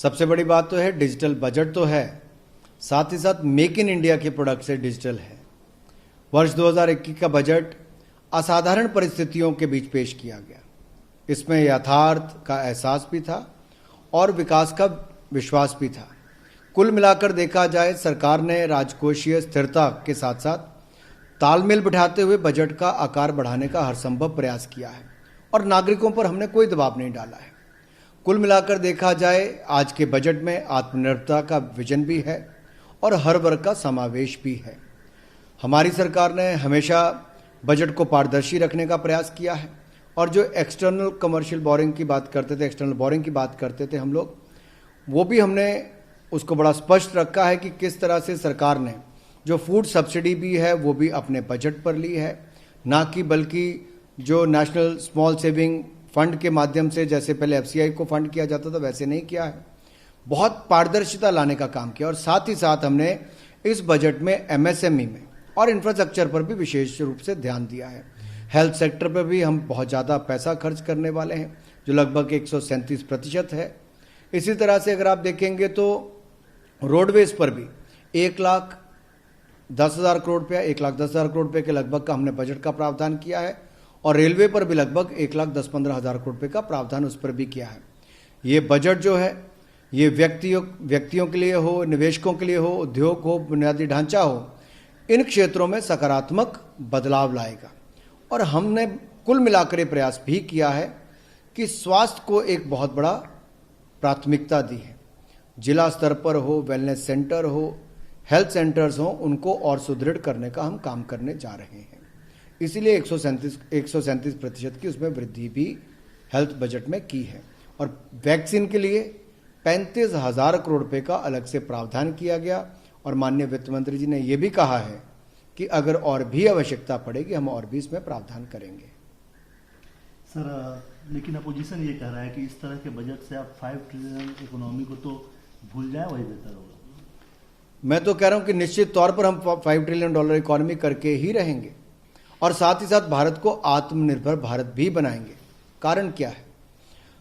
सबसे बड़ी बात तो है डिजिटल बजट तो है, साथ ही साथ मेक इन इंडिया के प्रोडक्ट से डिजिटल है। वर्ष 2021 का बजट असाधारण परिस्थितियों के बीच पेश किया गया। इसमें यथार्थ का एहसास भी था और विकास का विश्वास भी था। कुल मिलाकर देखा जाए, सरकार ने राजकोषीय स्थिरता के साथ साथ तालमेल बिठाते हुए बजट का आकार बढ़ाने का हर संभव प्रयास किया है और नागरिकों पर हमने कोई दबाव नहीं डाला है। कुल मिलाकर देखा जाए, आज के बजट में आत्मनिर्भरता का विजन भी है और हर वर्ग का समावेश भी है। हमारी सरकार ने हमेशा बजट को पारदर्शी रखने का प्रयास किया है और जो एक्सटर्नल कमर्शियल बोरिंग की बात करते थे, एक्सटर्नल बोरिंग की बात करते थे हम लोग, वो भी हमने उसको बड़ा स्पष्ट रखा है कि किस तरह से सरकार ने जो फूड सब्सिडी भी है वो भी अपने बजट पर ली है, ना कि बल्कि जो नेशनल स्मॉल सेविंग फंड के माध्यम से, जैसे पहले एफसीआई को फंड किया जाता था, वैसे नहीं किया है। बहुत पारदर्शिता लाने का काम किया और साथ ही साथ हमने इस बजट में एमएसएमई में और इंफ्रास्ट्रक्चर पर भी विशेष रूप से ध्यान दिया है। हेल्थ सेक्टर पर भी हम बहुत ज़्यादा पैसा खर्च करने वाले हैं, जो लगभग 137% है। इसी तरह से अगर आप देखेंगे तो रोडवेज पर भी 1,10,000 करोड़ रुपया, 1,10,000 करोड़ रुपये के लगभग का हमने बजट का प्रावधान किया है और रेलवे पर भी लगभग 1,10,15,000 करोड़ रुपये का प्रावधान उस पर भी किया है। ये बजट जो है ये व्यक्तियों के लिए हो, निवेशकों के लिए हो, उद्योग हो, बुनियादी ढांचा हो, इन क्षेत्रों में सकारात्मक बदलाव लाएगा। और हमने कुल मिलाकर ये प्रयास भी किया है कि स्वास्थ्य को एक बहुत बड़ा प्राथमिकता दी है। जिला स्तर पर हो, वेलनेस सेंटर हो, हेल्थ सेंटर्स हो, उनको और सुदृढ़ करने का हम काम करने जा रहे हैं। इसीलिए 137% की उसमें वृद्धि भी हेल्थ बजट में की है और वैक्सीन के लिए 35,000 करोड़ रुपए का अलग से प्रावधान किया गया और माननीय वित्त मंत्री जी ने यह भी कहा है कि अगर और भी आवश्यकता पड़ेगी हम और भी इसमें प्रावधान करेंगे। सर, लेकिन अपोजिशन ये कह रहा है कि इस तरह के बजट से आप 5 ट्रिलियन इकोनॉमी को तो भूल जाए, वही बेहतर होगा। मैं तो कह रहा हूं कि निश्चित तौर पर हम $5 ट्रिलियन इकोनॉमी करके ही रहेंगे और साथ ही साथ भारत को आत्मनिर्भर भारत भी बनाएंगे। कारण क्या है,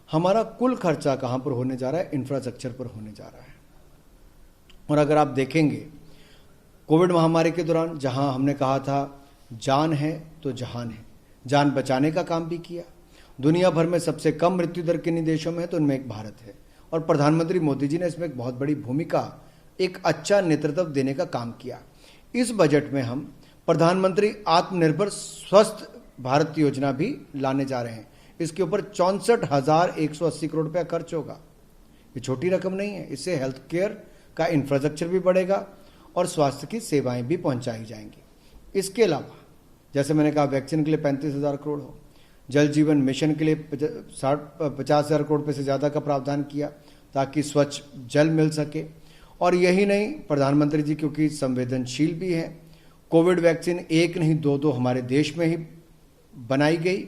हमारा कुल खर्चा कहां पर होने जा रहा है? इंफ्रास्ट्रक्चर पर होने जा रहा है। और अगर आप देखेंगे कोविड महामारी के दौरान जहां हमने कहा था जान है तो जहान है, जान बचाने का काम भी किया। दुनिया भर में सबसे कम मृत्यु दर किन्हीं देशों में है तो उनमें एक भारत है और प्रधानमंत्री मोदी जी ने इसमें एक बहुत बड़ी भूमिका, एक अच्छा नेतृत्व देने का काम किया। इस बजट में हम प्रधानमंत्री आत्मनिर्भर स्वस्थ भारत योजना भी लाने जा रहे हैं। इसके ऊपर 64,180 करोड़ रुपया खर्च होगा। ये छोटी रकम नहीं है। इससे हेल्थ केयर का इंफ्रास्ट्रक्चर भी बढ़ेगा और स्वास्थ्य की सेवाएं भी पहुंचाई जाएंगी। इसके अलावा जैसे मैंने कहा, वैक्सीन के लिए 35,000 करोड़ हो, जल जीवन मिशन के लिए 50,000 करोड़ रुपये से ज़्यादा का प्रावधान किया ताकि स्वच्छ जल मिल सके। और यही नहीं, प्रधानमंत्री जी क्योंकि संवेदनशील भी हैं, कोविड वैक्सीन एक नहीं दो हमारे देश में ही बनाई गई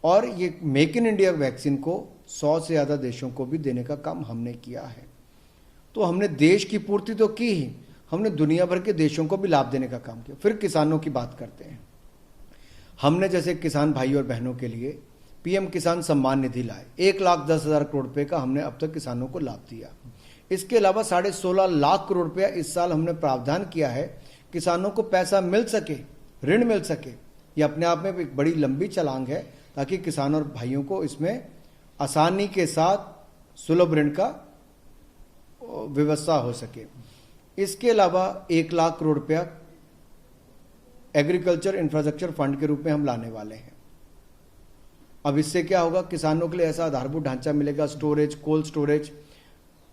और ये मेक इन इंडिया वैक्सीन को 100 से ज़्यादा देशों को भी देने का काम हमने किया है। तो हमने देश की पूर्ति तो की ही, हमने दुनिया भर के देशों को भी लाभ देने का काम किया। फिर किसानों की बात करते हैं। हमने जैसे किसान भाई और बहनों के लिए पीएम किसान सम्मान निधि लाए, 1,10,000 करोड़ रुपए का हमने अब तक किसानों को लाभ दिया। इसके अलावा 16.5 लाख करोड़ रुपया इस साल हमने प्रावधान किया है किसानों को पैसा मिल सके, ऋण मिल सके। ये अपने आप में एक बड़ी लंबी छलांग है ताकि किसान और भाइयों को इसमें आसानी के साथ सुलभ ऋण का व्यवस्था हो सके। इसके अलावा 1 लाख करोड़ रुपया एग्रीकल्चर इंफ्रास्ट्रक्चर फंड के रूप में हम लाने वाले हैं। अब इससे क्या होगा, किसानों के लिए ऐसा आधारभूत ढांचा मिलेगा, स्टोरेज, कोल्ड स्टोरेज,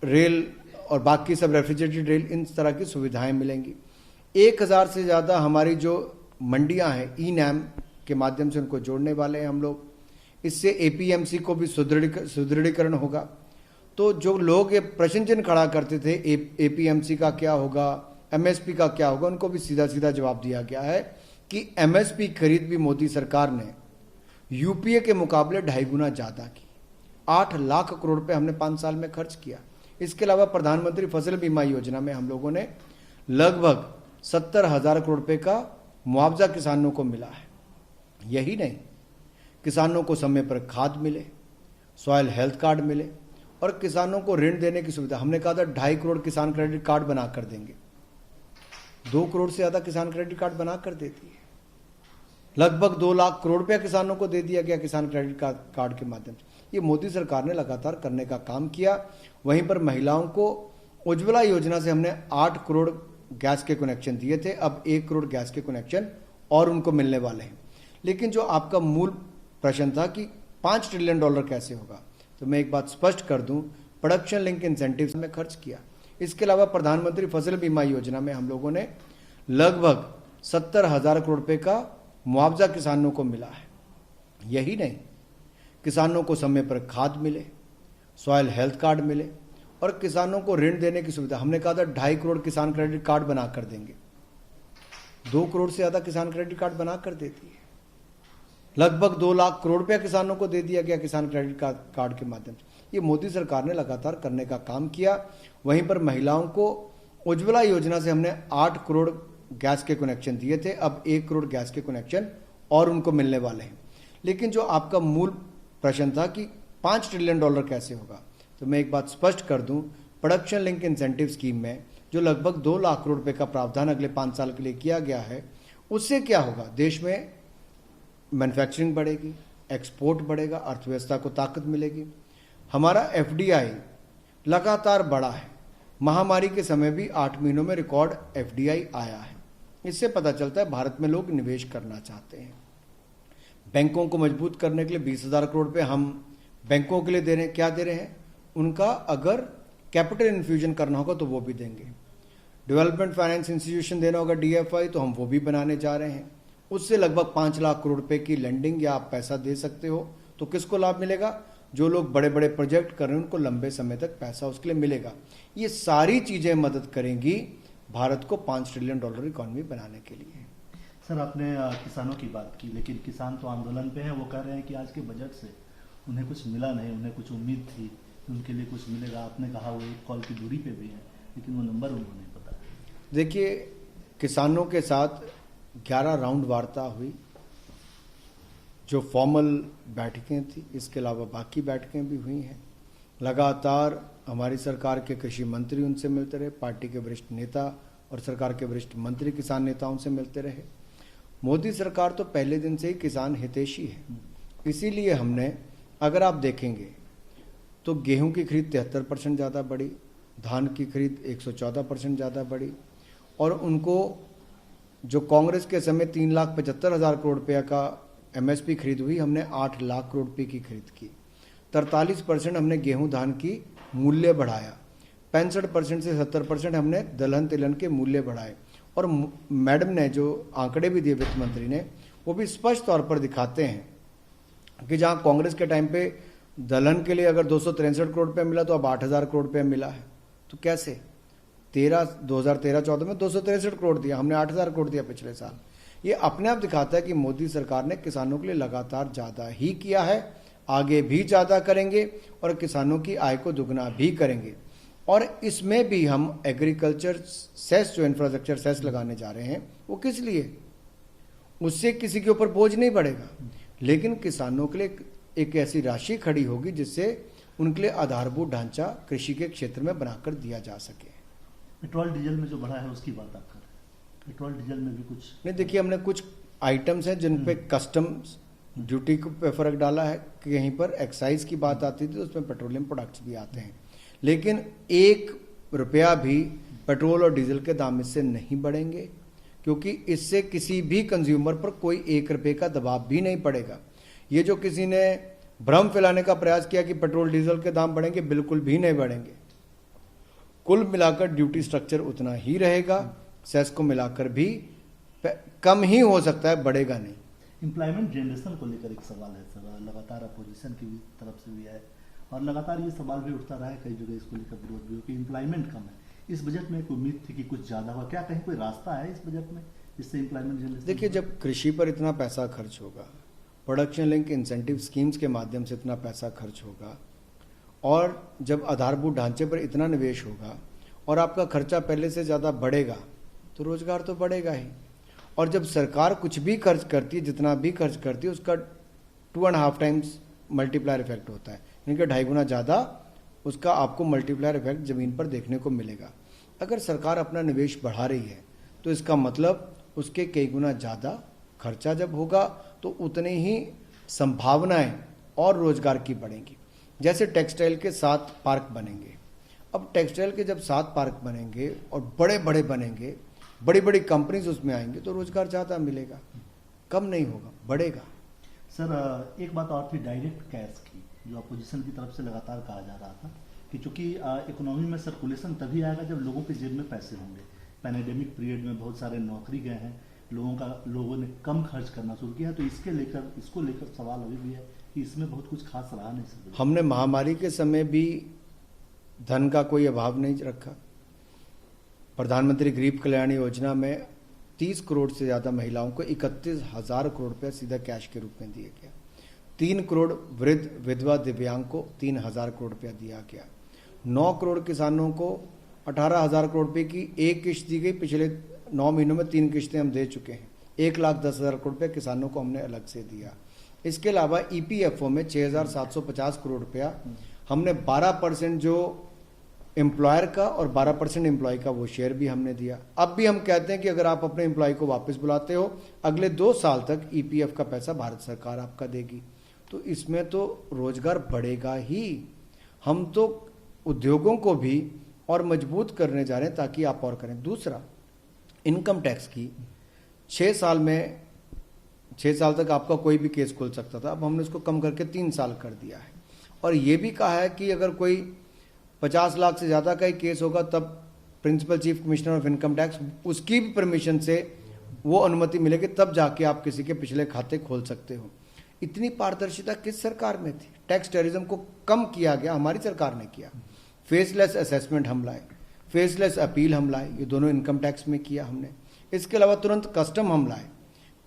रेल और बाकी सब रेफ्रिजरेटेड रेल, इन तरह की सुविधाएं मिलेंगी। 1,000 से ज़्यादा हमारी जो मंडियां हैं ई-नैम के माध्यम से उनको जोड़ने वाले हैं हम लोग। इससे एपीएमसी को भी सुदृढ़ीकरण होगा। तो जो लोग ये प्रश्न चिन्ह खड़ा करते थे एपीएमसी का क्या होगा, एमएसपी का क्या होगा, उनको भी सीधा सीधा जवाब दिया गया है कि एमएसपी खरीद भी मोदी सरकार ने यूपीए के मुकाबले 2.5 गुना ज़्यादा की। 8 लाख करोड़ रुपए हमने 5 साल में खर्च किया। इसके अलावा प्रधानमंत्री फसल बीमा योजना में हम लोगों ने लगभग 70,000 करोड़ रुपए का मुआवजा किसानों को मिला है। यही नहीं, किसानों को समय पर खाद मिले, सॉयल हेल्थ कार्ड मिले और किसानों को ऋण देने की सुविधा। हमने कहा था 2.5 करोड़ किसान क्रेडिट कार्ड बना कर देंगे, 2 करोड़ से ज़्यादा किसान क्रेडिट कार्ड बना कर देती है। लगभग 2 लाख करोड़ रुपया किसानों को दे दिया गया किसान क्रेडिट कार्ड के माध्यम से। ये मोदी सरकार ने लगातार करने का काम किया। वहीं पर महिलाओं को उज्ज्वला योजना से हमने 8 करोड़ गैस के कनेक्शन दिए थे, अब 1 करोड़ गैस के कनेक्शन और उनको मिलने वाले हैं। लेकिन जो आपका मूल प्रश्न था कि $5 ट्रिलियन कैसे होगा, तो मैं एक बात स्पष्ट कर दूं, प्रोडक्शन लिंक इंसेंटिव्स में खर्च किया। इसके अलावा प्रधानमंत्री फसल बीमा योजना में हम लोगों ने लगभग 70,000 करोड़ रुपए का मुआवजा किसानों को मिला है। यही नहीं, किसानों को समय पर खाद मिले, सॉयल हेल्थ कार्ड मिले और किसानों को ऋण देने की सुविधा। हमने कहा था 2.5 करोड़ किसान क्रेडिट कार्ड बना कर देंगे, 2 करोड़ से ज़्यादा किसान क्रेडिट कार्ड बना कर देती है। लगभग 2 लाख करोड़ रुपया किसानों को दे दिया गया किसान क्रेडिट कार्ड के माध्यम से। ये मोदी सरकार ने लगातार करने का काम किया। वहीं पर महिलाओं को उज्ज्वला योजना से हमने 8 करोड़ गैस के कनेक्शन दिए थे, अब 1 करोड़ गैस के कनेक्शन और उनको मिलने वाले हैं। लेकिन जो आपका मूल प्रश्न था कि $5 ट्रिलियन कैसे होगा, तो मैं एक बात स्पष्ट कर दूं, प्रोडक्शन लिंक इंसेंटिव स्कीम में जो लगभग 2 लाख करोड़ रुपए का प्रावधान अगले 5 साल के लिए किया गया है, उससे क्या होगा, देश में मैन्युफैक्चरिंग बढ़ेगी, एक्सपोर्ट बढ़ेगा, अर्थव्यवस्था को ताकत मिलेगी। हमारा FDI लगातार बढ़ा है। महामारी के समय भी 8 महीनों में रिकॉर्ड FDI आया है। इससे पता चलता है भारत में लोग निवेश करना चाहते हैं। बैंकों को मजबूत करने के लिए 20,000 करोड़ रुपए हम बैंकों के लिए दे रहे हैं। क्या दे रहे हैं? उनका अगर कैपिटल इन्फ्यूजन करना होगा तो वो भी देंगे। डेवलपमेंट फाइनेंस इंस्टीट्यूशन देना होगा DFI, तो हम वो भी बनाने जा रहे हैं। उससे लगभग 5 लाख करोड़ रुपए की लेंडिंग या आप पैसा दे सकते हो। तो किसको लाभ मिलेगा? जो लोग बड़े बड़े प्रोजेक्ट कर रहे हैं उनको लंबे समय तक पैसा उसके लिए मिलेगा। ये सारी चीज़ें मदद करेंगी भारत को $5 ट्रिलियन इकॉनमी बनाने के लिए। सर, आपने किसानों की बात की, लेकिन किसान तो आंदोलन पे हैं। वो कह रहे हैं कि आज के बजट से उन्हें कुछ मिला नहीं, उन्हें कुछ उम्मीद थी कि उनके लिए कुछ मिलेगा। आपने कहा वो 1 कॉल की दूरी पे भी है, लेकिन वो नंबर उनको नहीं पता। देखिए, किसानों के साथ 11 राउंड वार्ता हुई, जो फॉर्मल बैठकें थी, इसके अलावा बाकी बैठकें भी हुई हैं। लगातार हमारी सरकार के कृषि मंत्री उनसे मिलते रहे, पार्टी के वरिष्ठ नेता और सरकार के वरिष्ठ मंत्री किसान नेताओं से मिलते रहे। मोदी सरकार तो पहले दिन से ही किसान हितैषी है। इसीलिए हमने, अगर आप देखेंगे तो गेहूं की खरीद 73% ज़्यादा बढ़ी, धान की खरीद 114% ज़्यादा बढ़ी और उनको जो कांग्रेस के समय 3,75,000 करोड़ रुपया का MSP खरीद हुई, हमने 8 लाख करोड़ रुपये की खरीद की। 43% हमने गेहूं धान की मूल्य बढ़ाया, 65% से 70% हमने दलहन तिलहन के मूल्य बढ़ाए। और मैडम ने जो आंकड़े भी दिए वित्त मंत्री ने, वो भी स्पष्ट तौर पर दिखाते हैं कि जहां कांग्रेस के टाइम पे दलहन के लिए अगर 263 करोड़ रुपये मिला तो अब 8,000 करोड़ रुपये मिला है। तो कैसे? 2013-14 में 263 करोड़ दिया, हमने 8,000 करोड़ दिया पिछले साल। ये अपने आप दिखाता है कि मोदी सरकार ने किसानों के लिए लगातार ज़्यादा ही किया है, आगे भी ज़्यादा करेंगे और किसानों की आय को दुगना भी करेंगे। और इसमें भी हम एग्रीकल्चर सेस, जो इंफ्रास्ट्रक्चर सेस लगाने जा रहे हैं, वो किस लिए? उससे किसी के ऊपर बोझ नहीं पड़ेगा, लेकिन किसानों के लिए एक ऐसी राशि खड़ी होगी जिससे उनके लिए आधारभूत ढांचा कृषि के क्षेत्र में बनाकर दिया जा सके। पेट्रोल डीजल में जो बढ़ा है उसकी बात आप कर रहे हैं, पेट्रोल डीजल में भी कुछ नहीं। देखिए, हमने कुछ आइटम्स हैं जिन पे कस्टम्स ड्यूटी पे फर्क डाला है। कहीं पर एक्साइज की बात आती थी तो उसमें पेट्रोलियम प्रोडक्ट्स भी आते हैं, लेकिन 1 रुपया भी पेट्रोल और डीजल के दाम इससे नहीं बढ़ेंगे, क्योंकि इससे किसी भी कंज्यूमर पर कोई 1 रुपये का दबाव भी नहीं पड़ेगा। ये जो किसी ने भ्रम फैलाने का प्रयास किया कि पेट्रोल डीजल के दाम बढ़ेंगे, बिल्कुल भी नहीं बढ़ेंगे। कुल मिलाकर ड्यूटी स्ट्रक्चर उतना ही रहेगा, सेस को मिलाकर भी कम ही हो सकता है, बढ़ेगा नहीं। एम्प्लॉयमेंट जनरेशन को लेकर एक सवाल है सर, लगातार अपोजिशन की तरफ से भी है और लगातार ये सवाल भी उठता रहा है, कई जगह इसको लेकर विरोध भी हो कि एम्प्लॉयमेंट कम है। इस बजट में एक उम्मीद थी कि कुछ ज़्यादा हुआ, क्या कहीं कोई रास्ता है इस बजट में जिससे एम्प्लॉयमेंट जनरेशन? देखिए, जब कृषि पर इतना पैसा खर्च होगा, प्रोडक्शन लिंक इंसेंटिव स्कीम्स के माध्यम से इतना पैसा खर्च होगा और जब आधारभूत ढांचे पर इतना निवेश होगा और आपका खर्चा पहले से ज़्यादा बढ़ेगा तो रोजगार तो बढ़ेगा ही। और जब सरकार कुछ भी खर्च करती है, जितना भी खर्च करती है, उसका 2.5 टाइम्स मल्टीप्लायर इफेक्ट होता है, यानी कि 2.5 गुना ज़्यादा उसका आपको मल्टीप्लायर इफेक्ट ज़मीन पर देखने को मिलेगा। अगर सरकार अपना निवेश बढ़ा रही है तो इसका मतलब उसके कई गुना ज़्यादा खर्चा जब होगा तो उतनी ही संभावनाएं और रोजगार की बढ़ेंगी। जैसे टेक्सटाइल के 7 पार्क बनेंगे, अब टेक्सटाइल के जब 7 पार्क बनेंगे और बड़े बड़े बनेंगे, बड़ी बड़ी कंपनीज उसमें आएंगे तो रोजगार ज़्यादा मिलेगा, कम नहीं होगा, बढ़ेगा। सर एक बात और थी डायरेक्ट कैश की, जो अपोजिशन की तरफ से लगातार कहा जा रहा था कि चूंकि इकोनॉमी में सर्कुलेशन तभी आएगा जब लोगों के जेब में पैसे होंगे। पैंडेमिक पीरियड में बहुत सारे नौकरी गए हैं, लोगों ने कम खर्च करना शुरू किया, तो इसको लेकर सवाल अभी भी है कि इसमें बहुत कुछ खास रहा नहीं सर। हमने महामारी के समय भी धन का कोई अभाव नहीं रखा। प्रधानमंत्री गरीब कल्याण योजना में 30 करोड़ से ज़्यादा महिलाओं को 31,000 करोड़ रुपया सीधा कैश के रूप में दिया गया। 3 करोड़ वृद्ध विधवा दिव्यांग को 3,000 करोड़ रुपया दिया गया। 9 करोड़ किसानों को 18,000 करोड़ रुपये की एक किश्त दी गई। पिछले 9 महीनों में 3 किश्तें हम दे चुके हैं। 1,10,000 करोड़ रुपया किसानों को हमने अलग से दिया। इसके अलावा EPFO में 6,750 करोड़ रुपया हमने 12% जो एम्प्लॉयर का और 12% एम्प्लॉय का वो शेयर भी हमने दिया। अब भी हम कहते हैं कि अगर आप अपने एम्प्लॉय को वापस बुलाते हो अगले 2 साल तक EPF का पैसा भारत सरकार आपका देगी। तो इसमें तो रोजगार बढ़ेगा ही। हम तो उद्योगों को भी और मजबूत करने जा रहे हैं ताकि आप और करें। दूसरा, इनकम टैक्स की 6 साल तक आपका कोई भी केस खुल सकता था, अब हमने उसको कम करके 3 साल कर दिया है। और ये भी कहा है कि अगर कोई 50 लाख से ज़्यादा का ही केस होगा तब principal chief commissioner of income tax उसकी भी परमिशन से वो अनुमति मिलेगी, तब जाके आप किसी के पिछले खाते खोल सकते हो। इतनी पारदर्शिता किस सरकार में थी? टैक्स टेररिज्म को कम किया गया, हमारी सरकार ने किया। फेसलेस असेसमेंट हम लाए, फेसलेस अपील हम लाए, ये दोनों इनकम टैक्स में किया हमने। इसके अलावा तुरंत कस्टम हम लाए,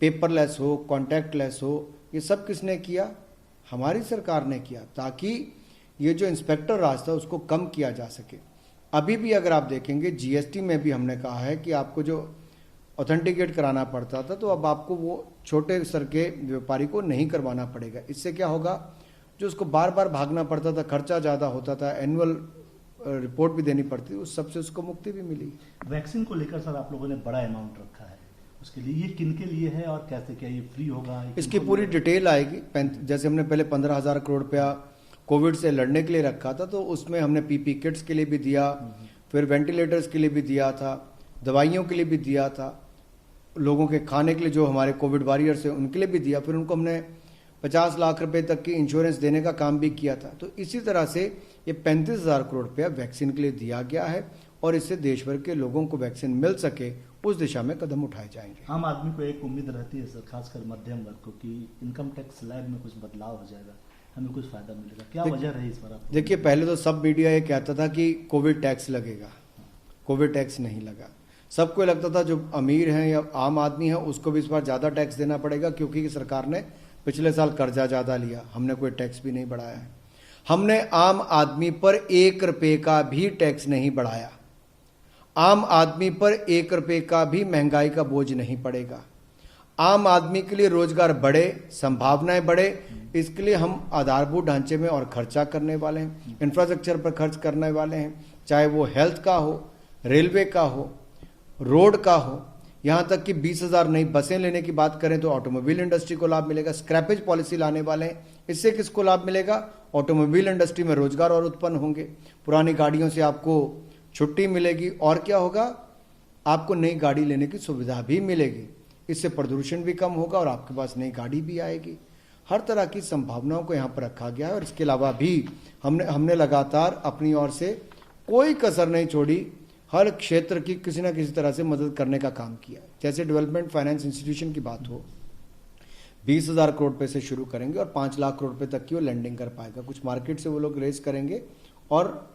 पेपरलेस हो, कॉन्टैक्टलेस हो, ये सब किसने किया? हमारी सरकार ने किया, ताकि ये जो इंस्पेक्टर राज था उसको कम किया जा सके। अभी भी अगर आप देखेंगे GST में भी हमने कहा है कि आपको जो ऑथेंटिकेट कराना पड़ता था तो अब आपको वो छोटे स्तर के व्यापारी को नहीं करवाना पड़ेगा। इससे क्या होगा, जो उसको बार बार भागना पड़ता था, खर्चा ज़्यादा होता था, एनुअल रिपोर्ट भी देनी पड़ती, उस सबसे उसको मुक्ति भी मिली। वैक्सीन को लेकर सर आप लोगों ने बड़ा अमाउंट रखा है, उसके लिए ये किन के लिए है और कैसे, क्या ये फ्री होगा? इसकी पूरी डिटेल आएगी। जैसे हमने पहले 15,000 करोड़ रुपया कोविड से लड़ने के लिए रखा था, तो उसमें हमने PP किट्स के लिए भी दिया, फिर वेंटिलेटर्स के लिए भी दिया था, दवाइयों के लिए भी दिया था, लोगों के खाने के लिए जो हमारे कोविड वॉरियर्स हैं उनके लिए भी दिया, फिर उनको हमने 50 लाख रुपए तक की इंश्योरेंस देने का काम भी किया था। तो इसी तरह से ये 35,000 करोड़ रुपया वैक्सीन के लिए दिया गया है और इससे देश भर के लोगों को वैक्सीन मिल सके उस दिशा में कदम उठाए जाएंगे। आम आदमी को एक उम्मीद रहती है सर, खासकर मध्यम वर्ग को, कि इनकम टैक्स स्लैब में कुछ बदलाव हो जाएगा, हमें कुछ फायदा मिलेगा। क्या वजह रही इस बार? देखिए, पहले तो सब मीडिया ये कहता था कि कोविड टैक्स लगेगा, कोविड टैक्स नहीं लगा। सबको लगता था जो अमीर हैं या आम आदमी है उसको भी इस बार ज़्यादा टैक्स देना पड़ेगा, क्योंकि सरकार ने पिछले साल कर्जा ज़्यादा लिया, हमने कोई टैक्स भी नहीं बढ़ाया है। हमने आम आदमी पर 1 रुपये का भी टैक्स नहीं बढ़ाया। आम आदमी पर 1 रुपये का भी महंगाई का बोझ नहीं पड़ेगा। आम आदमी के लिए रोजगार बढ़े, संभावनाएं बढ़े, इसके लिए हम आधारभूत ढांचे में और खर्चा करने वाले हैं, इंफ्रास्ट्रक्चर पर खर्च करने वाले हैं, चाहे वो हेल्थ का हो, रेलवे का हो, रोड का हो, यहाँ तक कि 20,000 नई बसें लेने की बात करें तो ऑटोमोबाइल इंडस्ट्री को लाभ मिलेगा। स्क्रैपेज पॉलिसी लाने वाले हैं, इससे किसको लाभ मिलेगा? ऑटोमोबाइल इंडस्ट्री में रोजगार और उत्पन्न होंगे, पुरानी गाड़ियों से आपको छुट्टी मिलेगी, और क्या होगा, आपको नई गाड़ी लेने की सुविधा भी मिलेगी। इससे प्रदूषण भी कम होगा और आपके पास नई गाड़ी भी आएगी। हर तरह की संभावनाओं को यहाँ पर रखा गया है और इसके अलावा भी हमने लगातार अपनी ओर से कोई कसर नहीं छोड़ी, हर क्षेत्र की किसी न किसी तरह से मदद करने का काम किया। जैसे डेवलपमेंट फाइनेंस इंस्टीट्यूशन की बात हो, 20,000 करोड़ रुपये से शुरू करेंगे और 5 लाख करोड़ रुपये तक की वो लेंडिंग कर पाएगा। कुछ मार्केट से वो लोग रेज करेंगे और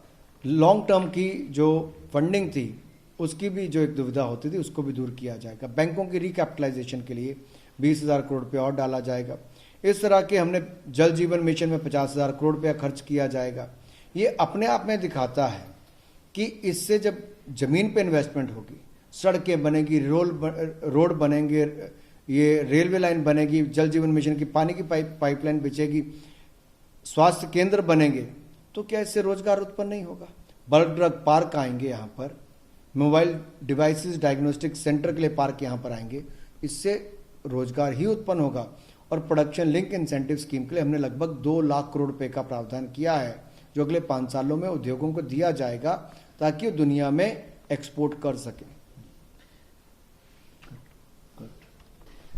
लॉन्ग टर्म की जो फंडिंग थी उसकी भी जो एक दुविधा होती थी उसको भी दूर किया जाएगा। बैंकों की रिकैपिटलाइजेशन के लिए 20,000 करोड़ रुपया और डाला जाएगा। इस तरह के हमने जल जीवन मिशन में 50,000 करोड़ रुपया खर्च किया जाएगा। ये अपने आप में दिखाता है कि इससे जब जमीन पे इन्वेस्टमेंट होगी, सड़कें बनेगी, रोड बनेंगे, ये रेलवे लाइन बनेगी, जल जीवन मिशन की पानी की पाइपलाइन बिछेगी, स्वास्थ्य केंद्र बनेंगे, तो क्या इससे रोजगार उत्पन्न नहीं होगा? बल्क ड्रग पार्क आएंगे यहाँ पर, मोबाइल डिवाइसेस डायग्नोस्टिक सेंटर के लिए पार्क यहाँ पर आएंगे, इससे रोजगार ही उत्पन्न होगा। और प्रोडक्शन लिंक इंसेंटिव स्कीम के लिए हमने लगभग 2 लाख करोड़ रुपए का प्रावधान किया है, जो अगले 5 सालों में उद्योगों को दिया जाएगा ताकि वो दुनिया में एक्सपोर्ट कर सके।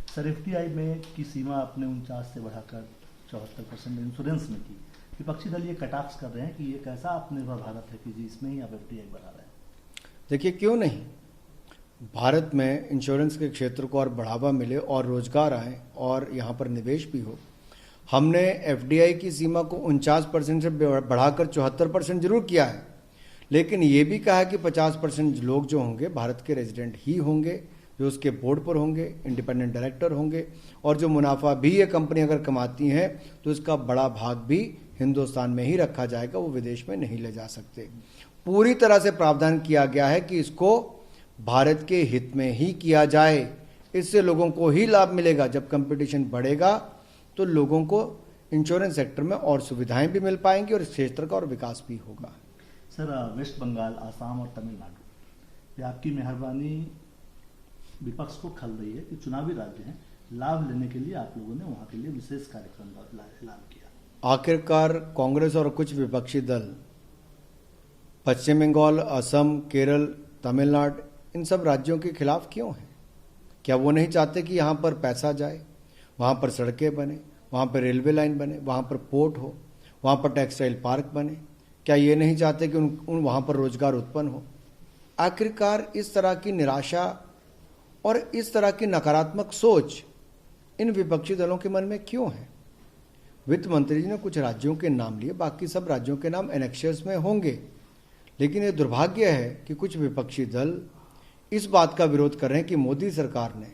सर, एफडीआई में की सीमा आपने 49 से बढ़ाकर 74% इंश्योरेंस में की। विपक्षी दल ये कटाक्ष कर रहे हैं कि ये कैसा आत्मनिर्भर भारत है कि जी इसमें ही आप एफडीआई बढ़ा रहे हैं। देखिए, क्यों नहीं, भारत में इंश्योरेंस के क्षेत्र को और बढ़ावा मिले और रोजगार आए और यहाँ पर निवेश भी हो। हमने एफडीआई की सीमा को 49% से बढ़ाकर 74% जरूर किया है, लेकिन ये भी कहा है कि 50% लोग जो होंगे भारत के रेजिडेंट ही होंगे, जो उसके बोर्ड पर होंगे, इंडिपेंडेंट डायरेक्टर होंगे, और जो मुनाफा भी ये कंपनी अगर कमाती हैं तो इसका बड़ा भाग भी हिंदुस्तान में ही रखा जाएगा, वो विदेश में नहीं ले जा सकते। पूरी तरह से प्रावधान किया गया है कि इसको भारत के हित में ही किया जाए, इससे लोगों को ही लाभ मिलेगा। जब कंपटीशन बढ़ेगा तो लोगों को इंश्योरेंस सेक्टर में और सुविधाएं भी मिल पाएंगी और इस क्षेत्र का और विकास भी होगा। सर, वेस्ट बंगाल, आसाम और तमिलनाडु, ये आपकी मेहरबानी विपक्ष को खल रही है कि चुनावी राज्य हैं, लाभ लेने के लिए आप लोगों ने वहां के लिए विशेष कार्यक्रम का ऐलान किया। आखिरकार कांग्रेस और कुछ विपक्षी दल पश्चिम बंगाल, असम, केरल, तमिलनाडु, इन सब राज्यों के खिलाफ क्यों हैं? क्या वो नहीं चाहते कि यहाँ पर पैसा जाए, वहाँ पर सड़कें बने, वहाँ पर रेलवे लाइन बने, वहाँ पर पोर्ट हो, वहाँ पर टेक्सटाइल पार्क बने? क्या ये नहीं चाहते कि उन वहाँ पर रोजगार उत्पन्न हो? आखिरकार इस तरह की निराशा और इस तरह की नकारात्मक सोच इन विपक्षी दलों के मन में क्यों है? वित्त मंत्री जी ने कुछ राज्यों के नाम लिए, बाकी सब राज्यों के नाम एनेक्सर्स में होंगे, लेकिन ये दुर्भाग्य है कि कुछ विपक्षी दल इस बात का विरोध कर रहे हैं कि मोदी सरकार ने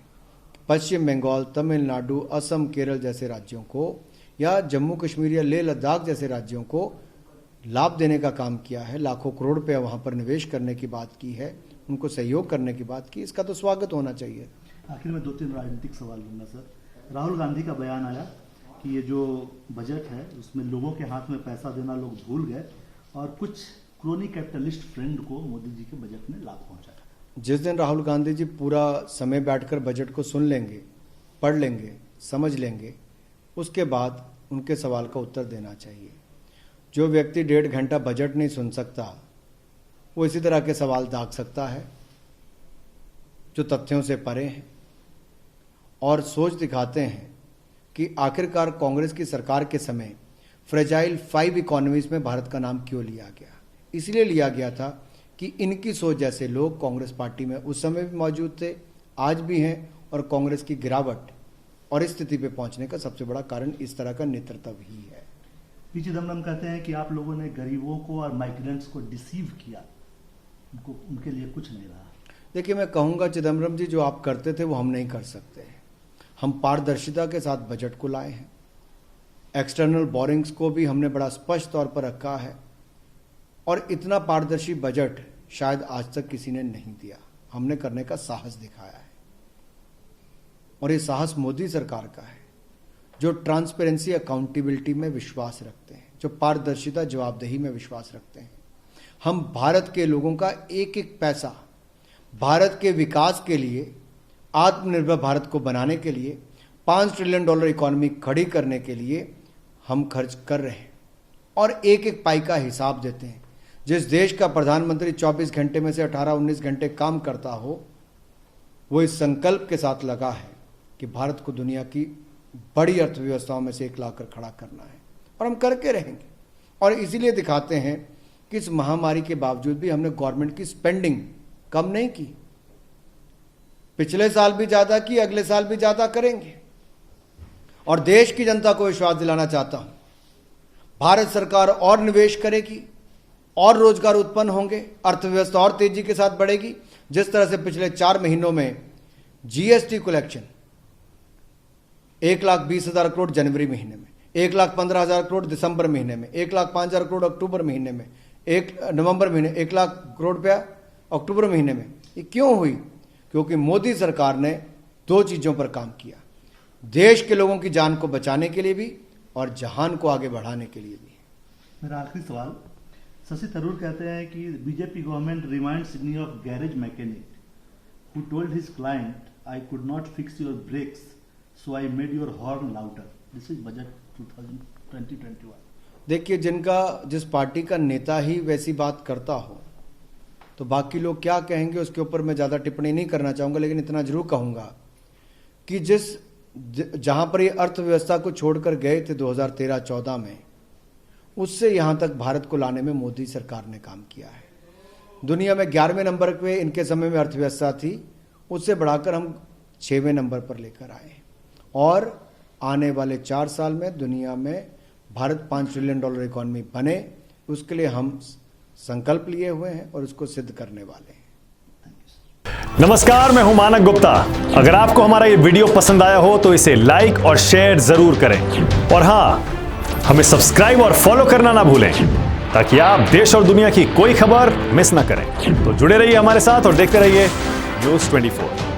पश्चिम बंगाल, तमिलनाडु, असम, केरल जैसे राज्यों को या जम्मू कश्मीर या लेह लद्दाख जैसे राज्यों को लाभ देने का काम किया है, लाखों करोड़ रुपया वहाँ पर निवेश करने की बात की है, उनको सहयोग करने की बात की। इसका तो स्वागत होना चाहिए। आखिर में 2-3 राजनीतिक सवाल लूँगा सर। राहुल गांधी का बयान आया कि ये जो बजट है उसमें लोगों के हाथ में पैसा देना लोग भूल गए और कुछ क्रोनी कैपिटलिस्ट फ्रेंड को मोदी जी के बजट ने लाभ पहुंचाया। जिस दिन राहुल गांधी जी पूरा समय बैठकर बजट को सुन लेंगे, पढ़ लेंगे, समझ लेंगे, उसके बाद उनके सवाल का उत्तर देना चाहिए। जो व्यक्ति 1.5 घंटा बजट नहीं सुन सकता वो इसी तरह के सवाल दाग सकता है जो तथ्यों से परे हैं और सोच दिखाते हैं कि आखिरकार कांग्रेस की सरकार के समय फ्रेजाइल 5 इकोनॉमीज में भारत का नाम क्यों लिया गया। इसलिए लिया गया था कि इनकी सोच जैसे लोग कांग्रेस पार्टी में उस समय भी मौजूद थे, आज भी हैं, और कांग्रेस की गिरावट और इस स्थिति पे पहुंचने का सबसे बड़ा कारण इस तरह का नेतृत्व ही है। पी चिदम्बरम कहते हैं कि आप लोगों ने गरीबों को और माइग्रेंट्स को डिसीव किया, उनके लिए कुछ नहीं रहा। देखिए, मैं कहूँगा चिदम्बरम जी, जो आप करते थे वो हम नहीं कर सकते। हम पारदर्शिता के साथ बजट को लाए हैं, एक्सटर्नल बोरिंग्स को भी हमने बड़ा स्पष्ट तौर पर रखा है, और इतना पारदर्शी बजट शायद आज तक किसी ने नहीं दिया। हमने करने का साहस दिखाया है, और ये साहस मोदी सरकार का है, जो ट्रांसपेरेंसी, अकाउंटेबिलिटी में विश्वास रखते हैं, जो पारदर्शिता, जवाबदेही में विश्वास रखते हैं। हम भारत के लोगों का एक एक पैसा भारत के विकास के लिए, आत्मनिर्भर भारत को बनाने के लिए, $5 ट्रिलियन इकोनॉमी खड़ी करने के लिए हम खर्च कर रहे हैं, और एक एक पाई का हिसाब देते हैं। जिस देश का प्रधानमंत्री 24 घंटे में से 18-19 घंटे काम करता हो, वो इस संकल्प के साथ लगा है कि भारत को दुनिया की बड़ी अर्थव्यवस्थाओं में से एक लाकर खड़ा करना है, और हम करके रहेंगे। और इसीलिए दिखाते हैं कि इस महामारी के बावजूद भी हमने गवर्नमेंट की स्पेंडिंग कम नहीं की। पिछले साल भी ज़्यादा की, अगले साल भी ज़्यादा करेंगे। और देश की जनता को विश्वास दिलाना चाहता हूं, भारत सरकार और निवेश करेगी, और रोजगार उत्पन्न होंगे, अर्थव्यवस्था और तेजी के साथ बढ़ेगी। जिस तरह से पिछले 4 महीनों में जीएसटी कलेक्शन 1,20,000 करोड़ जनवरी महीने में, 1,15,000 करोड़ दिसंबर महीने में, 1,05,000 करोड़ अक्टूबर महीने में, 1 नवंबर महीने 1 लाख करोड़ रुपया अक्टूबर महीने में। ये क्यों हुई? क्योंकि मोदी सरकार ने 2 चीज़ों पर काम किया, देश के लोगों की जान को बचाने के लिए भी और जहान को आगे बढ़ाने के लिए भी। मेरा आखिरी सवाल, शशि थरूर कहते हैं कि BJP government reminds me of garage mechanic who told his client I could not fix your brakes so I made your horn louder. This is budget 2020-21। देखिए, जिस पार्टी का नेता ही वैसी बात करता हो तो बाकी लोग क्या कहेंगे उसके ऊपर मैं ज़्यादा टिप्पणी नहीं करना चाहूँगा, लेकिन इतना जरूर कहूँगा कि जहाँ पर ये अर्थव्यवस्था को छोड़कर गए थे 2013-14 में, उससे यहाँ तक भारत को लाने में मोदी सरकार ने काम किया है। दुनिया में 11वें नंबर पे इनके समय में अर्थव्यवस्था थी, उससे बढ़ाकर हम 6वें नंबर पर लेकर आए और आने वाले 4 साल में दुनिया में भारत $5 ट्रिलियन इकॉनमी बने, उसके लिए हम संकल्प लिए हुए हैं और उसको सिद्ध करने वाले हैं। नमस्कार, मैं हूं मानक गुप्ता। अगर आपको हमारा ये वीडियो पसंद आया हो तो इसे लाइक और शेयर जरूर करें और हां, हमें सब्सक्राइब और फॉलो करना ना भूलें ताकि आप देश और दुनिया की कोई खबर मिस ना करें। तो जुड़े रहिए हमारे साथ और देखते रहिए न्यूज़ 24।